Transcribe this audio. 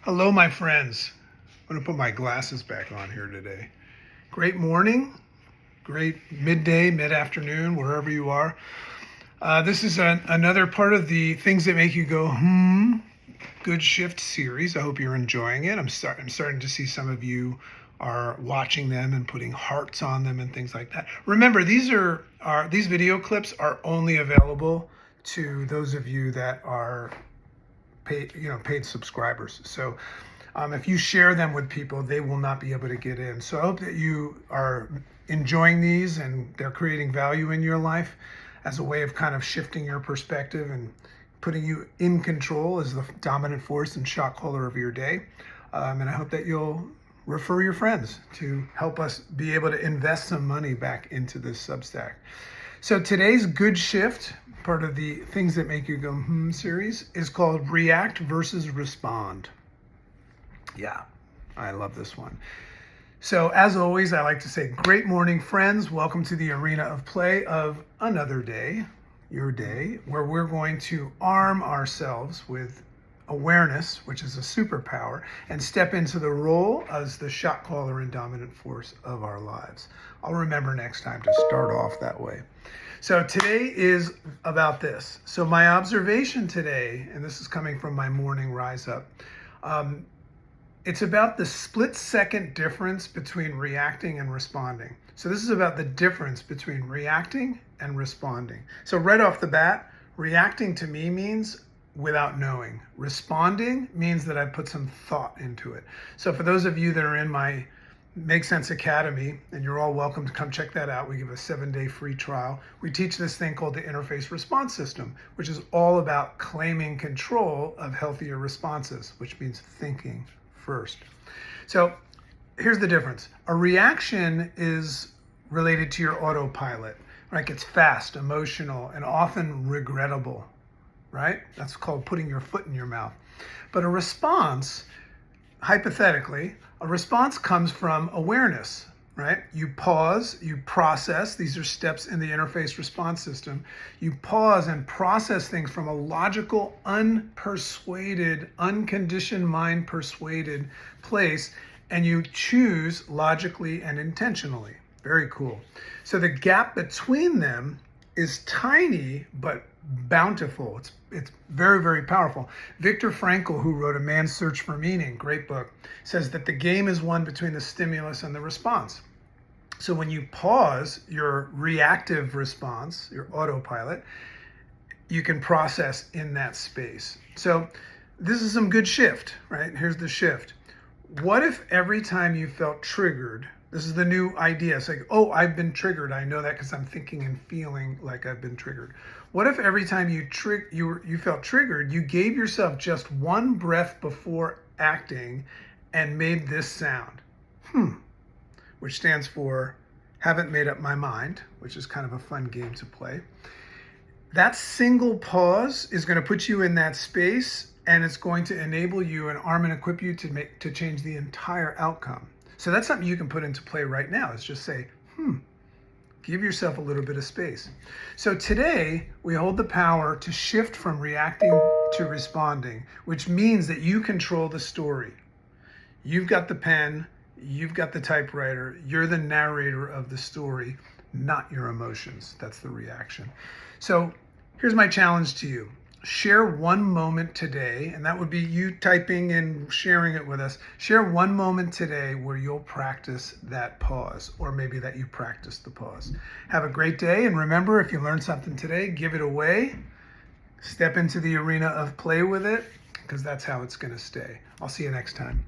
Hello, my friends. I'm going to put my glasses back on here today. Great morning, great midday, mid-afternoon, wherever you are. This is another part of the Things That Make You Go, Good Shift series. I hope you're enjoying it. I'm starting to see some of you are watching them and putting hearts on them and things like that. Remember, these video clips are only available to those of you that are paid subscribers. So if you share them with people, they will not be able to get in. So I hope that you are enjoying these and they're creating value in your life as a way of kind of shifting your perspective and putting you in control as the dominant force and shot caller of your day. And I hope that you'll refer your friends to help us be able to invest some money back into this Substack. So today's good shift, part of the Things That Make You Go series, is called React versus Respond. Yeah, I love this one. So as always, I like to say, great morning, friends. Welcome to the arena of play of another day, your day, where we're going to arm ourselves with awareness, which is a superpower, and step into the role as the shot caller and dominant force of our lives. I'll remember next time to start off that way. So today is about this. So my observation today, and this is coming from my morning rise up, it's about the split-second difference between reacting and responding. So this is about the difference between reacting and responding. So right off the bat, reacting to me means without knowing. Responding means that I put some thought into it. So for those of you that are in my Make Sense Academy, and you're all welcome to come check that out. We give a 7-day free trial. We teach this thing called the interface response system, which is all about claiming control of healthier responses, which means thinking first. So here's the difference. A reaction is related to your autopilot, right? It's fast, emotional, and often regrettable, right? That's called putting your foot in your mouth. But a response, hypothetically, a response comes from awareness, right? You pause, you process. These are steps in the interface response system. You pause and process things from a logical, unpersuaded, unconditioned mind persuaded place, and you choose logically and intentionally. Very cool. So the gap between them is tiny, but bountiful. It's very, very powerful. Viktor Frankl, who wrote A Man's Search for Meaning, great book, says that the game is won between the stimulus and the response. So when you pause your reactive response, your autopilot, you can process in that space. So this is some good shift, right? Here's the shift. What if every time you felt triggered, this is the new idea. It's like, oh, I've been triggered. I know that because I'm thinking and feeling like I've been triggered. What if every time you felt triggered, you gave yourself just one breath before acting and made this sound, which stands for haven't made up my mind, which is kind of a fun game to play. That single pause is going to put you in that space, and it's going to enable you and arm and equip you to change the entire outcome. So that's something you can put into play right now, is just say, give yourself a little bit of space. So today, we hold the power to shift from reacting to responding, which means that you control the story. You've got the pen, you've got the typewriter, you're the narrator of the story, not your emotions. That's the reaction. So here's my challenge to you. Share one moment today, and that would be you typing and sharing it with us. Share one moment today where you'll practice that pause, or maybe that you practice the pause. Have a great day, and remember, if you learned something today, give it away. Step into the arena of play with it, because that's how it's going to stay. I'll see you next time.